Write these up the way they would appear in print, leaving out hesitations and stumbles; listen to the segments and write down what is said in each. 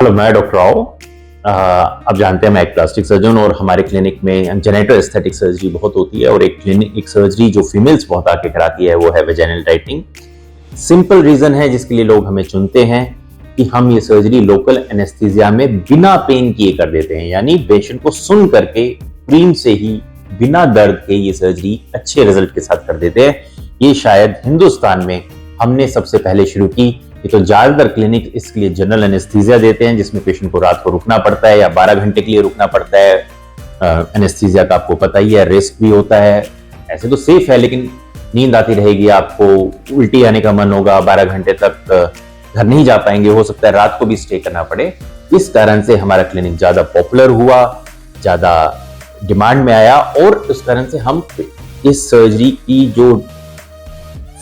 Hello, मैं doctor Rao. आप जानते हैं मैं एक प्लास्टिक सर्जन और हमारे क्लिनिक में जेनेटो एस्थेटिक सर्जरी बहुत होती है और एक सर्जरी जो फीमेल्स बहुत आके कराती है वो है वेजाइनल टाइटनिंग। सिंपल रीजन है जिसके लिए लोग हमें चुनते हैं कि हम ये सर्जरी लोकल एनेस्थीसिया में बिना पेन किए कर देते हैं, यानी पेशेंट को सुन करके क्रीम से ही बिना दर्द के ये सर्जरी अच्छे रिजल्ट के साथ कर देते हैं। ये शायद हिंदुस्तान में हमने सबसे पहले शुरू की। ये तो ज्यादातर क्लिनिक इसके लिए जनरल एनेस्थीसिया देते हैं जिसमें पेशेंट को रात को रुकना पड़ता है या 12 घंटे के लिए रुकना पड़ता है। एनेस्थीसिया का आपको पता ही है, रिस्क भी होता है। ऐसे तो सेफ है लेकिन नींद आती रहेगी, आपको उल्टी आने का मन होगा, 12 घंटे तक घर नहीं जा पाएंगे, हो सकता है रात को भी स्टे करना पड़े। इस कारण से हमारा क्लिनिक ज्यादा पॉपुलर हुआ, ज्यादा डिमांड में आया और उस कारण से हम इस सर्जरी की जो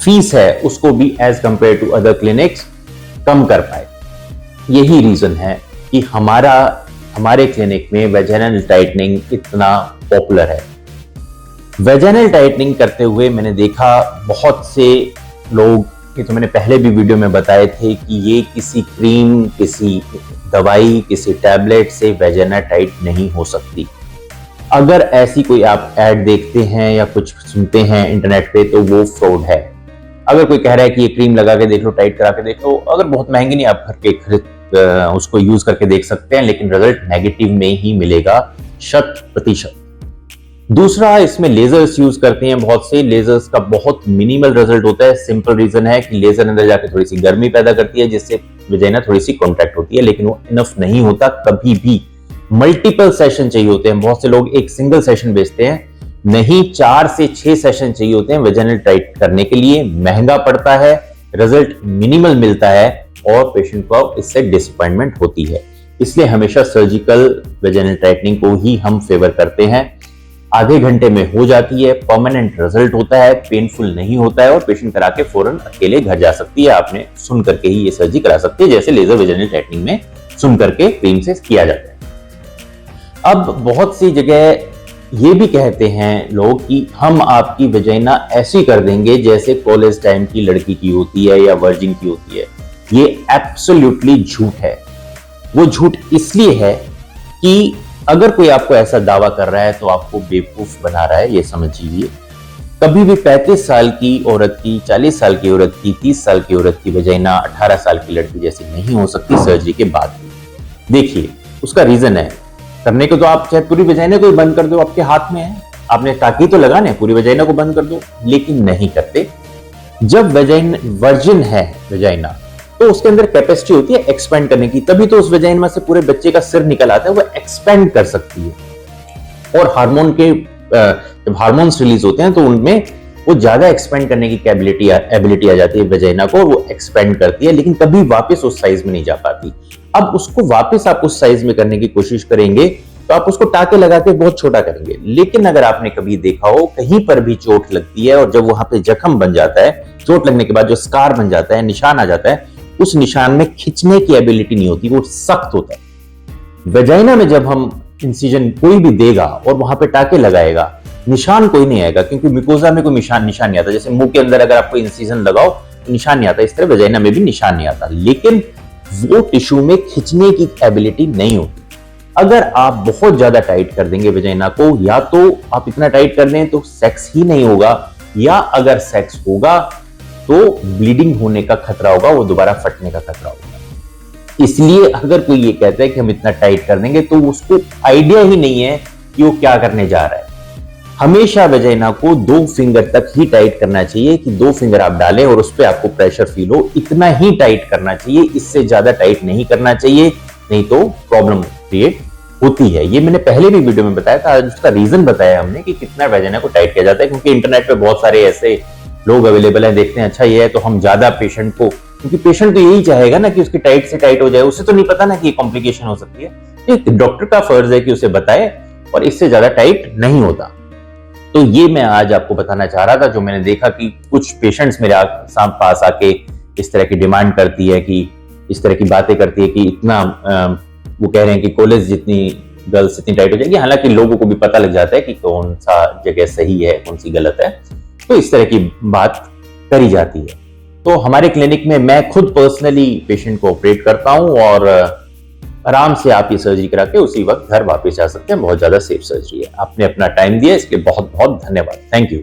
फीस है उसको भी as compare to other clinics कम कर पाए। यही रीजन है कि हमारे क्लिनिक में वेजाइनल टाइटनिंग इतना पॉपुलर है। वेजाइनल टाइटनिंग करते हुए मैंने देखा बहुत से लोग, ये तो मैंने पहले भी वीडियो में बताए थे कि ये किसी क्रीम, किसी दवाई, किसी टैबलेट से वेजाइना टाइट नहीं हो सकती। अगर ऐसी कोई आप ऐड देखते हैं या कुछ सुनते हैं इंटरनेट पे तो वो फ्रॉड है। अगर कोई कह रहा है कि ये क्रीम लगा के देख लो, टाइट करा के देख लो, अगर बहुत महंगी नहीं, आप घर के खरीद उसको यूज करके देख सकते हैं, लेकिन रिजल्ट नेगेटिव में ही मिलेगा 100%। दूसरा, इसमें लेजर्स यूज करते हैं बहुत से। लेजर्स का बहुत मिनिमल रिजल्ट होता है। सिंपल रीजन है कि लेजर अंदर जाके थोड़ी सी गर्मी पैदा करती है जिससे वेजाइना थोड़ी सी कॉन्ट्रैक्ट होती है, लेकिन वो इनफ नहीं होता। कभी भी मल्टीपल सेशन चाहिए होते हैं। बहुत से लोग एक सिंगल सेशन बेचते हैं, नहीं 4 से 6 सेशन चाहिए होते हैं वेजाइनल टाइट करने के लिए। महंगा पड़ता है, रिजल्ट मिनिमल मिलता है और पेशेंट को इससे डिसअपॉइंटमेंट होती है। इसलिए हमेशा सर्जिकल वेजाइनल टाइटनिंग को ही हम फेवर करते हैं। आधे घंटे में हो जाती है, परमानेंट रिजल्ट होता है, पेनफुल नहीं होता है और पेशेंट करा के फौरन अकेले घर जा सकती है। आपने सुन करके ही ये सर्जरी करा सकती है, जैसे लेजर वेजाइनल टाइटनिंग में सुन करके क्रीम से किया जाता है। अब बहुत सी जगह ये भी कहते हैं लोग कि हम आपकी वेजाइना ऐसी कर देंगे जैसे कॉलेज टाइम की लड़की की होती है या वर्जिन की होती है। ये एब्सोल्युटली झूठ है। वो झूठ इसलिए है कि अगर कोई आपको ऐसा दावा कर रहा है तो आपको बेवकूफ बना रहा है, ये समझिए। कभी भी 35 साल की औरत की, 40 साल की औरत की, 30 साल की औरत की वेजाइना 18 साल की लड़की जैसी नहीं हो सकती सर्जरी के बाद भी। देखिए, उसका रीजन है। करने को तो आप चाहे पूरी वेजाइना को बंद कर दो, आपके हाथ में है, आपने टाकी तो लगाने, पूरी वेजाइना को बंद कर दो, लेकिन नहीं करते। जब वर्जिन है वेजाइना तो उसके अंदर कैपेसिटी होती है एक्सपेंड करने की, तभी तो उस वेजाइना से पूरे बच्चे का सिर निकल आता है, वो एक्सपेंड कर सकती है। और जब हार्मोन्स रिलीज होते हैं तो उनमें वो ज्यादा एक्सपेंड करने की एबिलिटी आ जाती है वेजाइना को, वो एक्सपेंड करती है, लेकिन कभी वापस उस साइज में नहीं जा पाती। अब उसको वापस आप उस साइज में करने की कोशिश करेंगे तो आप उसको टाके लगा के बहुत छोटा करेंगे। लेकिन अगर आपने कभी देखा हो, कहीं पर भी चोट लगती है और जब वहां पे जख्म बन जाता है, चोट लगने के बाद जो स्कार बन जाता है, निशान आ जाता है, उस निशान में खिंचने की एबिलिटी नहीं होती, वो सख्त होता है। वेजाइना में जब हम इंसिजन कोई भी देगा और वहां पे टाके लगाएगा, निशान कोई नहीं आएगा, क्योंकि मिकोजा में कोई निशान नहीं आता। जैसे मुंह के अंदर अगर आपको इंसिजन लगाओ तो निशान नहीं आता, इस तरह वेजाइना में भी निशान नहीं आता, लेकिन वो टिश्यू में खिंचने की एबिलिटी नहीं होती। अगर आप बहुत ज्यादा टाइट कर देंगे वेजाइना को, या तो आप इतना टाइट कर दें तो सेक्स ही नहीं होगा, या अगर सेक्स होगा तो ब्लीडिंग होने का खतरा होगा, वो दोबारा फटने का खतरा होगा। इसलिए अगर कोई ये कहता है कि हम इतना टाइट कर देंगे तो उसको आइडिया ही नहीं है कि वो क्या करने जा रहा है। हमेशा वेजाइना को 2 फिंगर तक ही टाइट करना चाहिए, कि 2 फिंगर आप डालें और उस पर आपको प्रेशर फील हो, इतना ही टाइट करना चाहिए। इससे ज्यादा टाइट नहीं करना चाहिए, नहीं तो प्रॉब्लम क्रिएट होती है। ये मैंने पहले भी वीडियो में बताया था, उसका रीजन बताया हमने कि कितना वेजाइना को टाइट किया जाता है, क्योंकि इंटरनेट पे बहुत सारे ऐसे लोग अवेलेबल है, देखते हैं अच्छा ये है तो हम ज्यादा पेशेंट को, क्योंकि पेशेंट तो यही चाहेगा ना कि उसकी टाइट से टाइट हो जाए, उसे तो नहीं पता ना कि ये कॉम्प्लिकेशन हो सकती है। डॉक्टर का फर्ज है कि उसे बताए और इससे ज्यादा टाइट नहीं होता। तो ये मैं आज आपको बताना चाह रहा था, जो मैंने देखा कि कुछ पेशेंट्स मेरे पास आके इस तरह की डिमांड करती है, कि इस तरह की बातें करती है कि इतना वो कह रहे हैं कि कॉलेज जितनी गर्ल्स इतनी टाइट हो जाएगी। हालांकि लोगों को भी पता लग जाता है कि कौन सा जगह सही है, कौन सी गलत है, तो इस तरह की बात करी जाती है। तो हमारे क्लिनिक में मैं खुद पर्सनली पेशेंट को ऑपरेट करता हूं और आराम से आप ये सर्जरी करा के उसी वक्त घर वापस जा सकते हैं। बहुत ज्यादा सेफ सर्जरी है। आपने अपना टाइम दिया, इसके लिए बहुत बहुत धन्यवाद। Thank you.